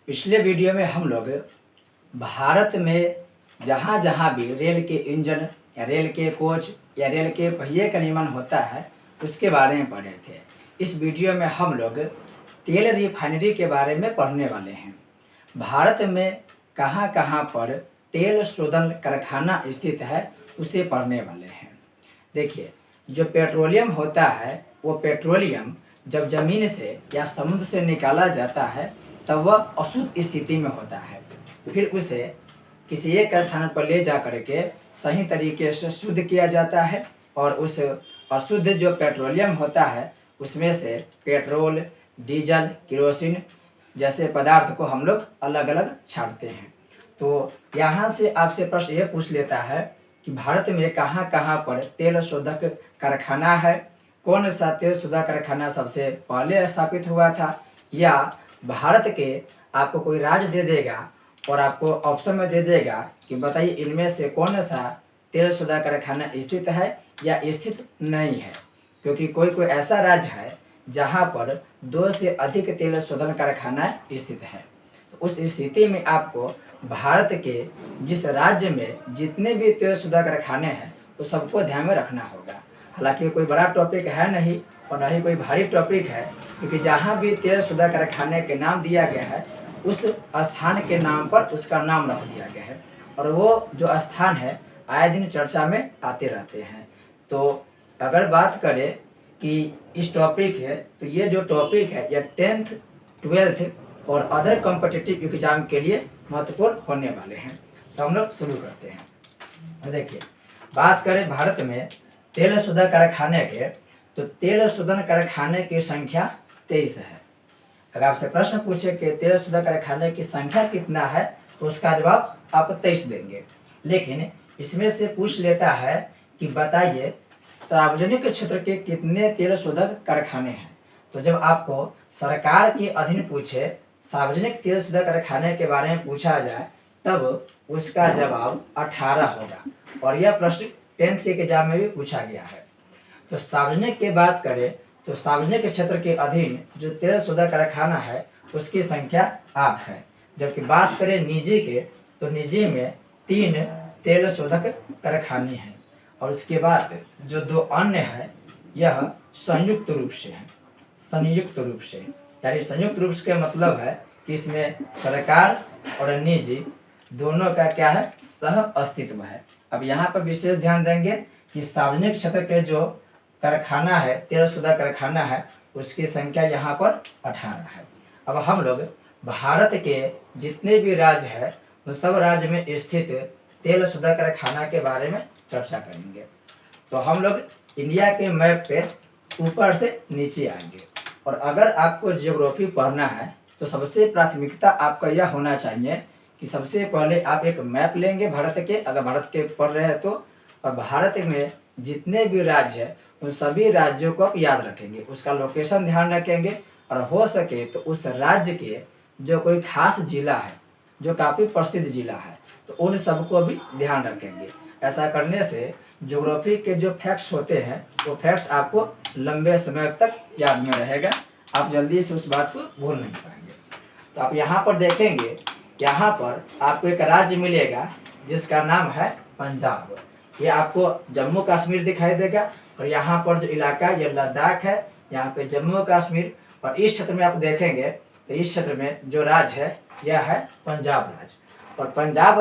पिछले वीडियो में हम लोग भारत में जहाँ जहाँ भी रेल के इंजन या रेल के कोच या रेल के पहिए का निर्माण होता है उसके बारे में पढ़े थे। इस वीडियो में हम लोग तेल रिफाइनरी के बारे में पढ़ने वाले हैं। भारत में कहाँ कहाँ पर तेल शोधन कारखाना स्थित है उसे पढ़ने वाले हैं। देखिए, जो पेट्रोलियम होता है वो पेट्रोलियम जब ज़मीन से या समुद्र से निकाला जाता है तब वह अशुद्ध स्थिति में होता है। फिर उसे किसी एक स्थान पर ले जा करके सही तरीके से शुद्ध किया जाता है और उस अशुद्ध जो पेट्रोलियम होता है उसमें से पेट्रोल, डीजल, केरोसिन जैसे पदार्थ को हम लोग अलग अलग छांटते हैं। तो यहाँ से आपसे प्रश्न ये पूछ लेता है कि भारत में कहाँ कहाँ पर तेल शोधक कारखाना है, कौन सा तेल शोधक कारखाना सबसे पहले स्थापित हुआ था, या भारत के आपको कोई राज्य दे देगा और आपको ऑप्शन में दे देगा कि बताइए इनमें से कौन सा तेल शोधक कारखाना स्थित है या स्थित नहीं है। क्योंकि कोई कोई ऐसा राज्य है जहाँ पर 2 से अधिक तेल शोधन कारखाना स्थित है। तो उस स्थिति में आपको भारत के जिस राज्य में जितने भी तेल शोधक कारखाने हैं तो सबको ध्यान में रखना होगा। हालांकि कोई बड़ा टॉपिक है नहीं और न ही कोई भारी टॉपिक है, क्योंकि जहाँ भी तेल शोधक कारखाने के नाम दिया गया है उस स्थान के नाम पर उसका नाम रख दिया गया है और वो जो स्थान है आए दिन चर्चा में आते रहते हैं। तो अगर बात करें कि इस टॉपिक है तो ये जो टॉपिक है यह 10th 12th और अदर कॉम्पिटिटिव एग्जाम के लिए महत्वपूर्ण होने वाले हैं। तो हम लोग शुरू करते हैं। देखिए, बात करें भारत में तेल शोधन कारखाने के तो तेल शोधन कारखाने की संख्या 23 है। अगर आपसे प्रश्न पूछे कि तेल शोधन कारखाने की संख्या कितना है तो उसका जवाब आप 23 देंगे। लेकिन इसमें से पूछ लेता है कि बताइए सार्वजनिक क्षेत्र के कितने तेल शोधक कारखाने हैं। तो जब आपको सरकार के अधीन पूछे, सार्वजनिक तेल शोधक कारखाने के बारे में पूछा जाए तब उसका जवाब 18 होगा और यह प्रश्न 10th के एग्जाम में भी पूछा गया है। तो सार्वजनिक की बात करें तो सार्वजनिक क्षेत्र के अधीन जो तेल शोधक कारखाना है उसकी संख्या 8 है। जबकि बात करें निजी के तो निजी में 3 तेल शोधक कारखाने हैं और उसके बाद जो 2 अन्य है यह संयुक्त रूप से है। संयुक्त रूप से यानी संयुक्त रूप से मतलब है कि इसमें सरकार और निजी दोनों का क्या है, सह अस्तित्व है। अब यहाँ पर विशेष ध्यान देंगे कि सार्वजनिक क्षेत्र के जो कारखाना है तेल शोधक कारखाना है उसकी संख्या यहाँ पर 18 है। अब हम लोग भारत के जितने भी राज्य है उन सब राज्य में स्थित तेल शोधक कारखाना के बारे में चर्चा करेंगे। तो हम लोग इंडिया के मैप पे ऊपर से नीचे आएंगे और अगर आपको ज्योग्राफी पढ़ना है तो सबसे प्राथमिकता आपका यह होना चाहिए कि सबसे पहले आप एक मैप लेंगे भारत के, अगर भारत के पढ़ रहे हैं तो, और भारत में जितने भी राज्य हैं उन सभी राज्यों को आप याद रखेंगे, उसका लोकेशन ध्यान रखेंगे और हो सके तो उस राज्य के जो कोई खास जिला है जो काफ़ी प्रसिद्ध जिला है तो उन सबको भी ध्यान रखेंगे। ऐसा करने से ज्योग्राफी के जो फैक्ट्स होते हैं वो फैक्ट्स आपको लंबे समय तक याद में रहेगा, आप जल्दी से उस बात को भूल नहीं पाएंगे। तो आप यहाँ पर देखेंगे, यहाँ पर आपको एक राज्य मिलेगा जिसका नाम है पंजाब। ये आपको जम्मू कश्मीर दिखाई देगा और यहाँ पर जो इलाका ये लद्दाख है, यहाँ पे जम्मू कश्मीर। और इस क्षेत्र में आप देखेंगे तो इस क्षेत्र में जो राज्य है यह है पंजाब राज्य। और पंजाब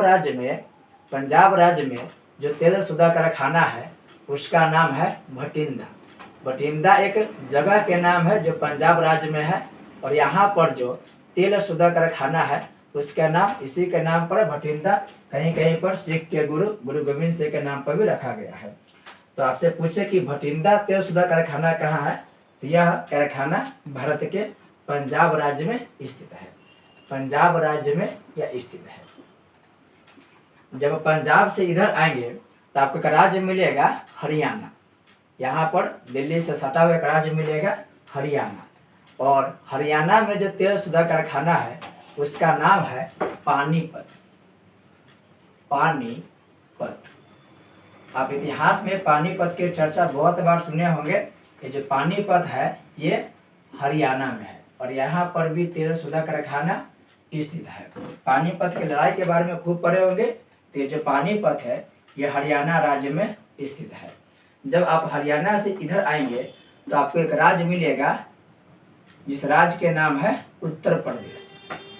राज्य में जो तेल शोधक कारखाना है उसका नाम है भटिंडा। भटिंडा एक जगह के नाम है जो पंजाब राज्य में है और यहाँ पर जो तेल शोधक कारखाना है उसका नाम इसी के नाम पर भटिंडा, कहीं कहीं पर सिख के गुरु गोविंद सिंह के नाम पर भी रखा गया है। तो आपसे पूछे कि भटिंडा तेल शोधक कारखाना कहाँ है तो यह कारखाना भारत के पंजाब राज्य में स्थित है। पंजाब राज्य में यह स्थित है। जब पंजाब से इधर आएंगे तो आपको एक राज्य मिलेगा हरियाणा। यहाँ पर दिल्ली से सटा हुआ एक राज्य मिलेगा हरियाणा और हरियाणा में जो तेल शोधक कारखाना है उसका नाम है पानीपत। पानीपत, आप इतिहास में पानीपत की चर्चा बहुत बार सुने होंगे। ये जो पानीपत है ये हरियाणा में है और यहाँ पर भी तेल शोधक कारखाना स्थित है। पानीपत की लड़ाई के बारे में खूब पढ़े होंगे। तो ये जो पानीपत है ये हरियाणा राज्य में स्थित है। जब आप हरियाणा से इधर आएंगे तो आपको एक राज्य मिलेगा जिस राज्य के नाम है उत्तर प्रदेश।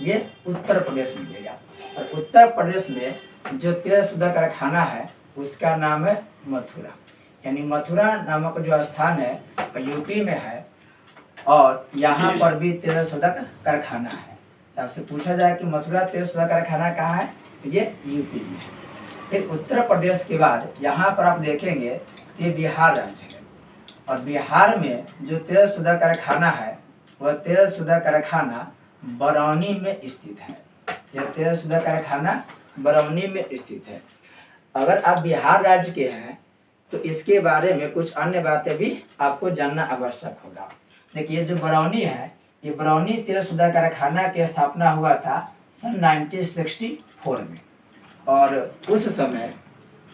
ये उत्तर प्रदेश मिलेगा और उत्तर प्रदेश में जो तेलशुदा कारखाना है उसका नाम है मथुरा। यानी मथुरा नामक जो स्थान है यूपी में है और यहाँ पर भी तेलशुदा कारखाना है। तो आपसे पूछा जाए कि मथुरा तेलशुदा कारखाना कहाँ है, तो ये यूपी में है। फिर उत्तर प्रदेश के बाद यहाँ पर आप देखेंगे ये बिहार राज्य है और बिहार में जो तेलशुदा कारखाना है वह तेलशुदा कारखाना बरौनी में स्थित है। यह तेलशुदा कारखाना बरौनी में स्थित है। अगर आप बिहार राज्य के हैं तो इसके बारे में कुछ अन्य बातें भी आपको जानना आवश्यक होगा। देखिए जो बरौनी है ये बरौनी तेलशुदा कारखाना की स्थापना हुआ था सन 1964 में और उस समय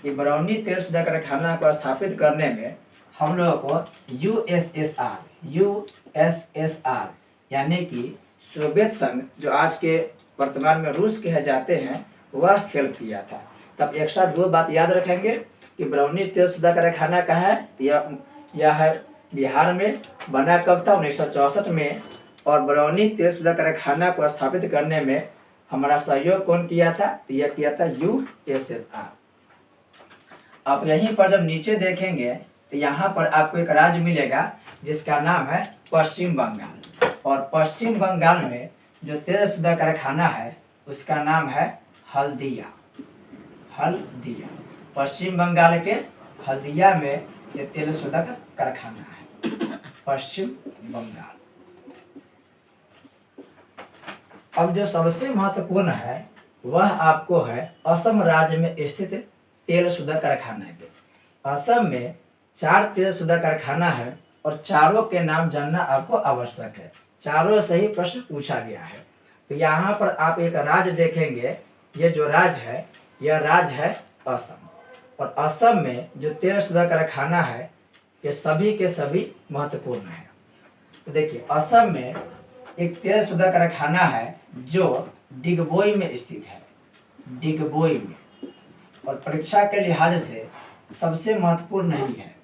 ये बरौनी तेलशुदा कारखाना को स्थापित करने में हम लोगों को यूएसएसआर यानी कि सोवियत संघ जो आज के वर्तमान में रूस कहे जाते हैं वह हेल्प किया था। तब एक्स्ट्रा दो बात याद रखेंगे कि बरौनी तेलशुदा कारखाना कहाँ है, यह है बिहार में। बना कब था, 1964 में। और बरौनी तेलशुदा कारखाना को स्थापित करने में हमारा सहयोग कौन किया था, तो यह किया था यूएसएसआर। आप यहीं पर जब नीचे देखेंगे तो यहाँ पर आपको एक राज्य मिलेगा जिसका नाम है पश्चिम बंगाल। और पश्चिम बंगाल में जो तेलशुदा कारखाना है उसका नाम है हल्दिया। हल्दिया पश्चिम बंगाल के हल्दिया में ये तेलशुदा कारखाना है, पश्चिम बंगाल। अब जो सबसे महत्वपूर्ण है वह आपको है असम राज्य में स्थित तेलशुदा कारखाना के। असम में 4 तेलशुदा कारखाना है और चारों के नाम जानना आपको आवश्यक है। चारों से ही प्रश्न पूछा गया है। तो यहाँ पर आप एक राज्य देखेंगे, ये जो राज्य है यह राज्य है असम। और असम में जो तेलशुदा कारखाना है ये सभी के सभी महत्वपूर्ण है। तो देखिए असम में एक तेलशुदा कारखाना है जो डिगबोई में स्थित है, डिगबोई में। और परीक्षा के लिहाज से सबसे महत्वपूर्ण नहीं है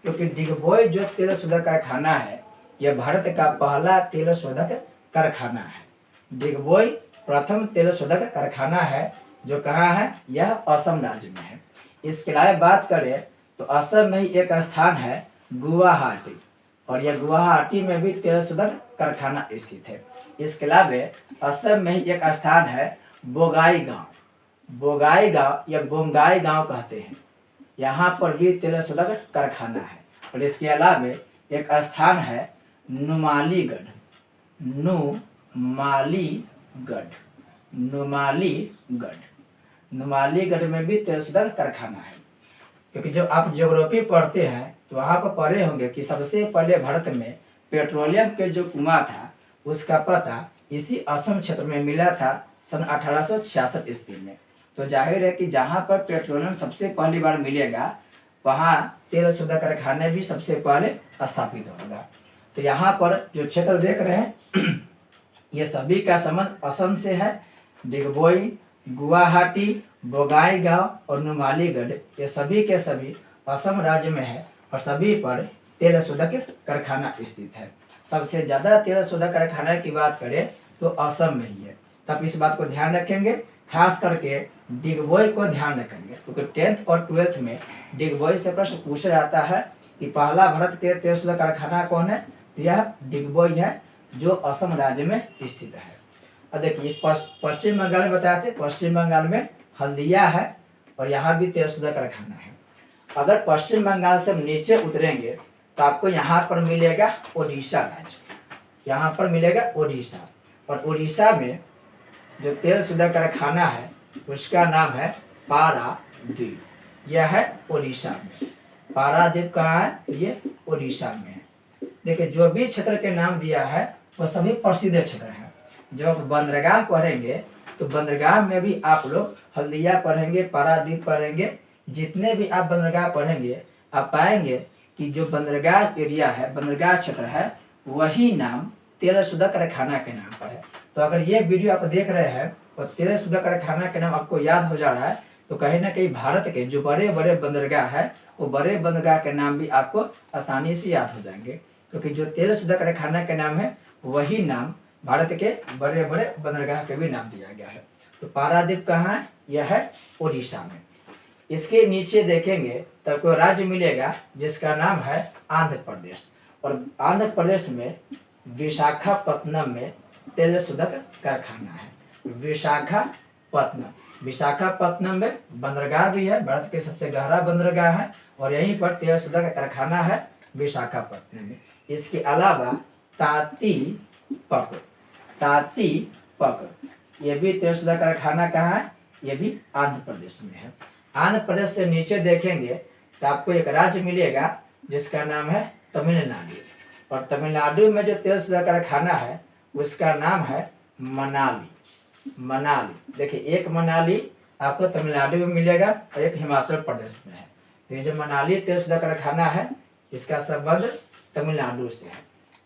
क्योंकि डिगबोई जो तेलशुदा कारखाना है यह भारत का पहला तेलशोधक कारखाना है। डिगबोई प्रथम तेलशोधक कारखाना है जो कहाँ है, यह असम राज्य में है। इसके अलावा बात करें तो असम में ही एक स्थान है गुवाहाटी और यह गुवाहाटी में भी तेलशोधक कारखाना स्थित है। इसके अलावा असम में ही एक स्थान है बोगाई गांव। बोगाई गांव या बोंगाई गांव कहते हैं, यहाँ पर भी तेलशोधक कारखाना है। और इसके अलावा एक स्थान है नुमालीगढ़। नुमालीगढ़ नुमालीगढ़ में भी तेलशोधक कारखाना है। क्योंकि जब आप ज्योग्राफी पढ़ते हैं तो वहाँ पर पढ़े होंगे कि सबसे पहले भारत में पेट्रोलियम के जो कुआं था उसका पता इसी असम क्षेत्र में मिला था सन 1866 ईस्वी में। तो जाहिर है कि जहाँ पर पेट्रोलियम सबसे पहली बार मिलेगा वहाँ तेलशुदा कारखाने भी सबसे पहले स्थापित होगा। तो यहाँ पर जो क्षेत्र देख रहे हैं ये सभी का संबंध असम से है। डिगबोई, गुवाहाटी, बोगाईगांव और नुमालीगढ़ ये सभी के सभी असम राज्य में है और सभी पर तेलशुदा कारखाना स्थित है। सबसे ज़्यादा तेलशुदा कारखाना की बात करें तो असम में ही है। तब इस बात को ध्यान रखेंगे, खास करके डिगबोई को ध्यान रखेंगे क्योंकि 10th और 12th में डिगबोई से प्रश्न पूछा जाता है कि पहला भारत के तेलशुदा कारखाना कौन है, तो यह डिगबोई है जो असम राज्य में स्थित है। अब देखिए पश्चिम बंगाल में बताए थे, पश्चिम बंगाल में हल्दिया है और यहाँ भी तेलशुदा कारखाना है। अगर पश्चिम बंगाल से नीचे उतरेंगे तो आपको यहाँ पर मिलेगा ओडिशा राज्य, यहाँ पर मिलेगा ओडिशा। और उड़ीसा में जो तेलशुदा कारखाना है उसका नाम है पारादीप। यह है ओडिशा में। पारादीप कहाँ है, ये ओडिशा में है। देखिए जो भी क्षेत्र के नाम दिया है वो सभी प्रसिद्ध क्षेत्र हैं। जब आप बंदरगाह पढ़ेंगे तो बंदरगाह में भी आप लोग हल्दिया पढ़ेंगे, पारादीप पढ़ेंगे। जितने भी आप बंदरगाह पढ़ेंगे आप पाएंगे कि जो बंदरगाह एरिया है, बंदरगाह क्षेत्र है, वही नाम तेलशुदा कारखाना के नाम पर है। तो अगर ये वीडियो आप देख रहे हैं और तेल शुदा कारखाना के नाम आपको याद हो जा रहा है, तो कहीं ना कहीं भारत के जो बड़े बड़े बंदरगाह है वो बड़े बंदरगाह के नाम भी आपको आसानी से याद हो जाएंगे, क्योंकि जो तेल शुदा कारखाना के नाम है वही नाम भारत के बड़े बड़े बंदरगाह के भी नाम दिया गया है। तो पारादीप कहाँ है? यह है उड़ीसा में। इसके नीचे देखेंगे तो आपको राज्य मिलेगा जिसका नाम है आंध्र प्रदेश, और आंध्र प्रदेश में विशाखापत्तनम में तेल शोधक कारखाना है। विशाखापत्तनम में बंदरगाह भी है, भारत के सबसे गहरा बंदरगाह है, और यहीं पर तेल शोधक कारखाना है विशाखापत्तनम में। इसके अलावा ताती पक ये भी तेल शोधक कारखाना कहाँ है? ये भी आंध्र प्रदेश में है। आंध्र प्रदेश से नीचे देखेंगे तो आपको एक राज्य मिलेगा जिसका नाम है तमिलनाडु, और तमिलनाडु में जो तेल शोधक कारखाना है उसका नाम है मनाली। देखिए, एक मनाली आपको तमिलनाडु में मिलेगा और एक हिमाचल प्रदेश में है। तो ये जो मनाली तेल शोधक कारखाना है इसका संबंध तमिलनाडु से है।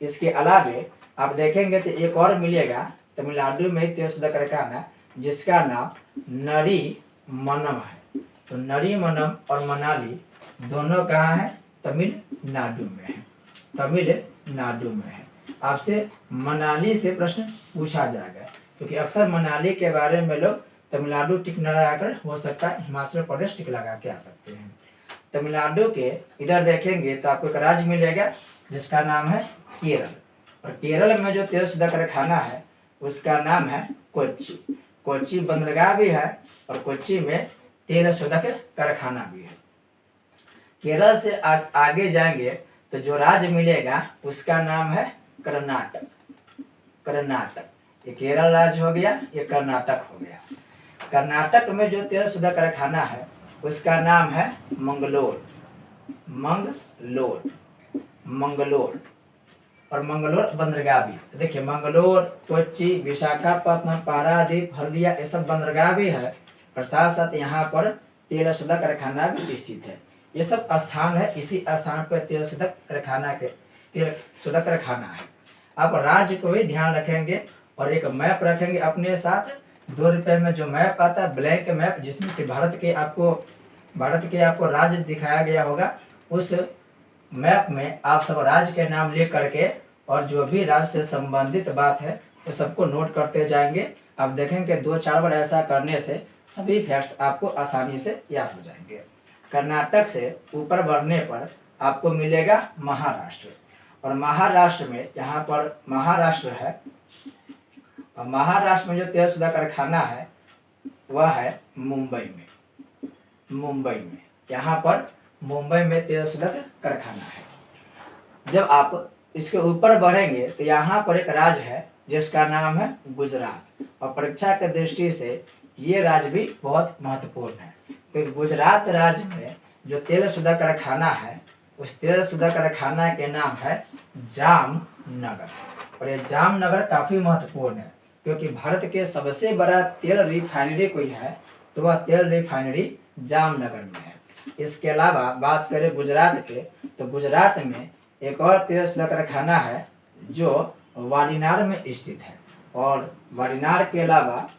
इसके अलावे आप देखेंगे तो एक और मिलेगा तमिलनाडु में तेल शोधक कारखाना जिसका नाम नरीमनम है। तो नरीमनम और मनाली दोनों कहाँ है? तमिलनाडु में है। आपसे मनाली से प्रश्न पूछा जाएगा, क्योंकि अक्सर मनाली के बारे में लोग तमिलनाडु टिक न लगाकर हो सकता है हिमाचल प्रदेश टिक लगा के आ सकते हैं। तमिलनाडु के इधर देखेंगे तो आपको एक राज्य मिलेगा जिसका नाम है केरल, और केरल में जो तेल शोधक कारखाना है उसका नाम है कोच्चि बंदरगाह भी है, और कोच्चि में तेल शोधक कारखाना भी है। केरल से आगे जाएंगे तो जो राज्य मिलेगा उसका नाम है कर्नाटक। ये केरल राज्य हो गया, ये कर्नाटक हो गया। कर्नाटक में जो तेल शोधक कारखाना है उसका नाम है मंगलोर, और मंगलोर बंदरगाह भी। तो देखिए, मंगलोर, कोच्चि, विशाखापत्तनम, पारादीप, हल्दिया ये सब बंदरगाह भी है, और साथ साथ यहाँ पर तेल शोधक कारखाना भी स्थित है। ये सब स्थान है, इसी स्थान पर तेल शोधक कारखाना है। आप राज्य को भी ध्यान रखेंगे और एक मैप रखेंगे अपने साथ। 2 रुपये में जो मैप आता है, ब्लैंक मैप, जिसमें से भारत के आपको राज्य दिखाया गया होगा, उस मैप में आप सब राज्य के नाम लिख करके और जो भी राज्य से संबंधित बात है वो सबको नोट करते जाएंगे। आप देखेंगे 2-4 बार ऐसा करने से सभी फैक्ट्स आपको आसानी से याद हो जाएंगे। कर्नाटक से ऊपर बढ़ने पर आपको मिलेगा महाराष्ट्र, और महाराष्ट्र में यहाँ पर महाराष्ट्र है, और महाराष्ट्र में जो तेल शोधक कारखाना है वह है मुंबई में। यहाँ पर मुंबई में तेल शोधक कारखाना है। जब आप इसके ऊपर बढ़ेंगे तो यहाँ पर एक राज्य है जिसका नाम है गुजरात, और परीक्षा के दृष्टि से ये राज्य भी बहुत महत्वपूर्ण है, क्योंकि गुजरात राज्य में जो तेल शोधक कारखाना है उस तेल शोधक कारखाना के नाम है जामनगर, और ये जामनगर काफ़ी महत्वपूर्ण है क्योंकि भारत के सबसे बड़ा तेल रिफाइनरी कोई है तो वह तेल रिफाइनरी जामनगर में है। इसके अलावा बात करें गुजरात के, तो गुजरात में एक और तेल शोधक कारखाना है जो वाडीनार में स्थित है, और वाडीनार के अलावा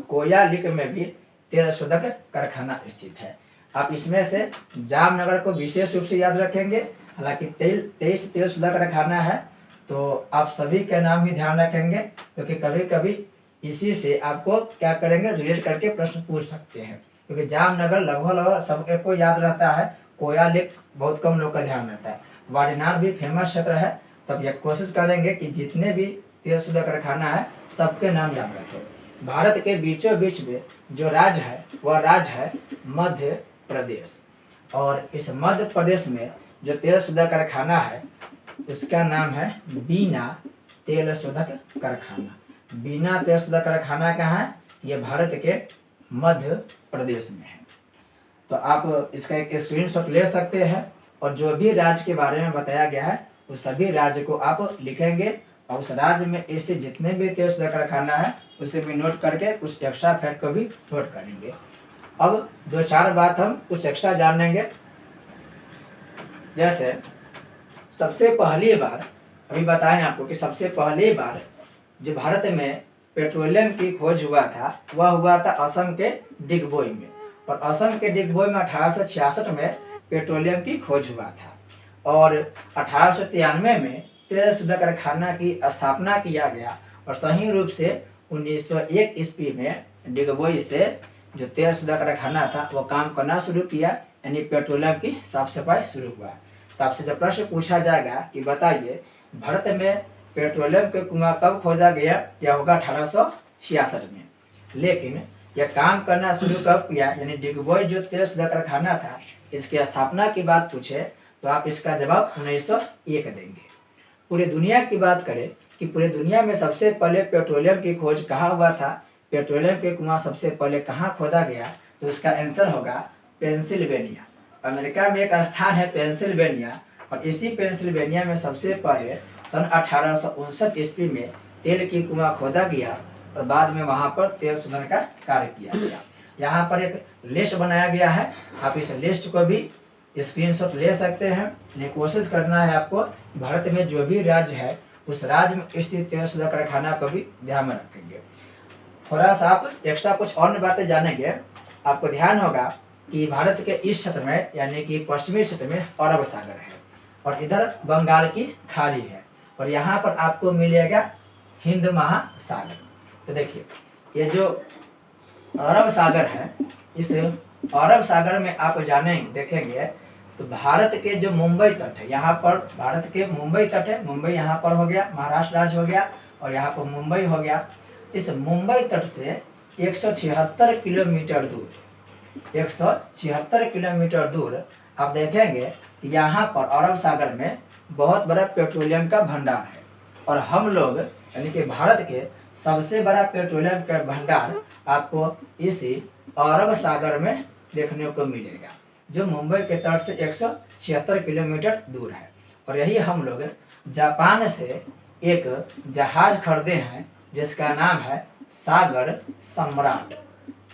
कोयालिक में भी तेल शोधक कारखाना स्थित है। आप इसमें से जामनगर को विशेष रूप से याद रखेंगे। हालांकि 23 तेल शोधक कारखाना है तो आप सभी के नाम ही ध्यान रखेंगे, क्योंकि कभी कभी इसी से आपको क्या करेंगे, रिलेट करके प्रश्न पूछ सकते हैं। क्योंकि जामनगर लगभग सबको याद रहता है, कोयालिक बहुत कम लोग का ध्यान रहता है, वाडीनार भी फेमस क्षेत्र है। तब यह कोशिश करेंगे कि जितने भी तेल शोधक कारखाना है सबके नाम याद रखें। भारत के बीचों बीच में जो राज्य है वह राज्य है मध्य प्रदेश, और इस मध्य प्रदेश में जो तेल शोधक कारखाना है उसका नाम है बीना तेल शोधक कारखाना। बीना तेल शोधक कारखाना कहाँ है? ये भारत के मध्य प्रदेश में है। तो आप इसका एक स्क्रीनशॉट ले सकते हैं, और जो भी राज्य के बारे में बताया गया है उस सभी राज्य को आप लिखेंगे, और उस राज्य में स्थित जितने भी तेल शोधक कारखाना है उसे भी नोट करके कुछ एक्स्ट्रा फैक्ट को भी नोट करेंगे। अब 2-4 बात हम कुछ एक्स्ट्रा जान लेंगे। जैसे सबसे पहली बार अभी बताएं आपको कि सबसे पहली बार जो भारत में पेट्रोलियम की खोज हुआ था वह हुआ था असम के डिगबोई में। और असम के डिगबोई में 1866 में पेट्रोलियम की खोज हुआ था। और 1893 में तेल शुद्ध कारखाना की स्थापना किया गया। और सही रूप से 1901 ईस्वी में डिगबोई से जो तेल शुद्ध कारखाना था वो काम करना शुरू किया, यानी पेट्रोलियम की साफ सफाई शुरू हुआ। तो आपसे जब प्रश्न पूछा जाएगा कि बताइए भारत में पेट्रोलियम के कुआं कब खोदा गया, यह होगा 1866 में। लेकिन यह काम करना शुरू कब किया, यानी डिगबोई जो तेल शुद्ध कारखाना था इसकी स्थापना की बात पूछे तो आप इसका जवाब 1901 देंगे। पूरी दुनिया की बात करें कि पूरी दुनिया में सबसे पहले पेट्रोलियम की खोज कहाँ हुआ था, पेट्रोलियम के कुआं सबसे पहले कहाँ खोदा गया, तो उसका आंसर होगा पेंसिल्वेनिया। अमेरिका में एक स्थान है पेंसिल्वेनिया, और इसी पेंसिल्वेनिया में सबसे पहले सन 1859 ईस्वी में तेल की कुआं खोदा गया और बाद में वहां पर तेल शोधन का कार्य किया गया। यहाँ पर एक लिस्ट बनाया गया है, आप इस लिस्ट को भी स्क्रीनशॉट ले सकते हैं। लेकिन कोशिश करना है आपको भारत में जो भी राज्य है उस राज्य में स्थित तेल शोधन कारखाना को भी ध्यान में रखेंगे। थोड़ा सा आप एक्स्ट्रा कुछ और बातें जानेंगे। आपको ध्यान होगा कि भारत के इस क्षेत्र में यानी कि पश्चिमी क्षेत्र में अरब सागर है और इधर बंगाल की खाड़ी है, और यहाँ पर आपको मिलेगा हिंद महासागर। तो देखिए ये जो अरब सागर है, इस अरब सागर में आप देखेंगे तो भारत के जो मुंबई तट है, यहाँ पर भारत के मुंबई तट है, मुंबई यहाँ पर हो गया, महाराष्ट्र राज्य हो गया, और यहाँ पर मुंबई हो गया। इस मुंबई तट से 176 किलोमीटर दूर 176 किलोमीटर दूर आप देखेंगे कि यहाँ पर अरब सागर में बहुत बड़ा पेट्रोलियम का भंडार है। और हम लोग यानी कि भारत के सबसे बड़ा पेट्रोलियम का भंडार आपको इसी अरब सागर में देखने को मिलेगा, जो मुंबई के तट से 176 किलोमीटर दूर है। और यही हम लोग जापान से एक जहाज खरीदे हैं जिसका नाम है सागर सम्राट।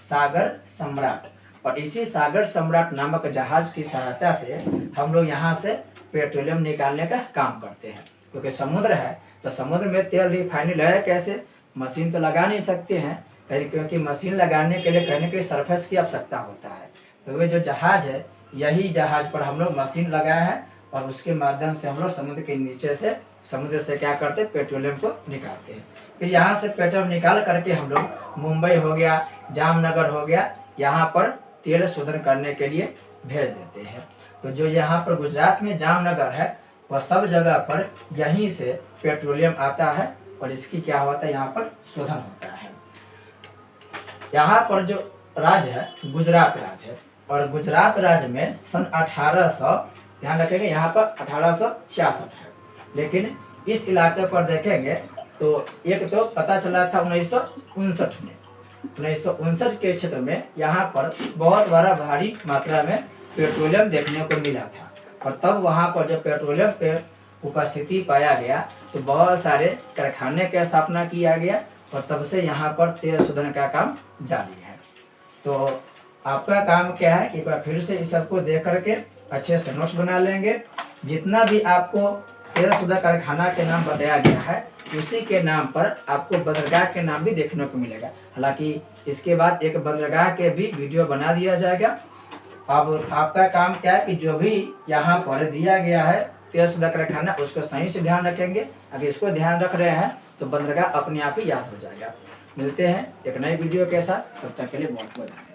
सागर सम्राट, और इसी सागर सम्राट नामक जहाज की सहायता से हम लोग यहाँ से पेट्रोलियम निकालने का काम करते हैं। क्योंकि समुद्र है तो समुद्र में तेल रिफाइनरी लगाए कैसे, मशीन तो लगा नहीं सकते हैं कहीं, क्योंकि मशीन लगाने के लिए कहीं न कहीं सरफेस की आवश्यकता होता है। तो वे जो जहाज है यही जहाज पर हम लोग मशीन लगाए हैं और उसके माध्यम से हम लोग समुद्र के नीचे से समुद्र से क्या करते हैं, पेट्रोलियम को निकालते हैं। फिर यहाँ से पेट्रोलियम निकाल करके हम लोग मुंबई हो गया, जामनगर हो गया, यहाँ पर तेल शोधन करने के लिए भेज देते हैं। तो जो यहाँ पर गुजरात में जामनगर है वह सब जगह पर यहीं से पेट्रोलियम आता है और इसकी क्या होता है, यहाँ पर शोधन होता है। यहाँ पर जो राज्य है गुजरात राज्य है, और गुजरात राज्य में सन 1800 ध्यान रखेंगे यहाँ पर 1866 है। लेकिन इस इलाके पर देखेंगे तो एक तो पता चला था 1959 में, 1959 के क्षेत्र में यहाँ पर बहुत बड़ा भारी मात्रा में पेट्रोलियम देखने को मिला था। और तब वहाँ पर जब पेट्रोलियम पे उपस्थिति पाया गया तो बहुत सारे कारखाने की स्थापना किया गया और तब से यहाँ पर तेल शोधन का काम जारी है। तो आपका काम क्या है, एक बार फिर से इस सबको देख करके अच्छे से नोट्स बना लेंगे। जितना भी आपको तेल शोधन कारखाना के नाम बताया गया है उसी के नाम पर आपको बंदरगाह के नाम भी देखने को मिलेगा। हालांकि इसके बाद एक बंदरगाह के भी वीडियो बना दिया जाएगा। अब आपका काम क्या है कि जो भी यहाँ पर दिया गया है तेल शोधन कारखाना उसको सही से ध्यान रखेंगे। अगर इसको ध्यान रख रहे हैं तो बंदरगाह अपने आप ही याद हो जाएगा। मिलते हैं एक नई वीडियो के साथ, तब तक के लिए बहुत बहुत धन्यवाद।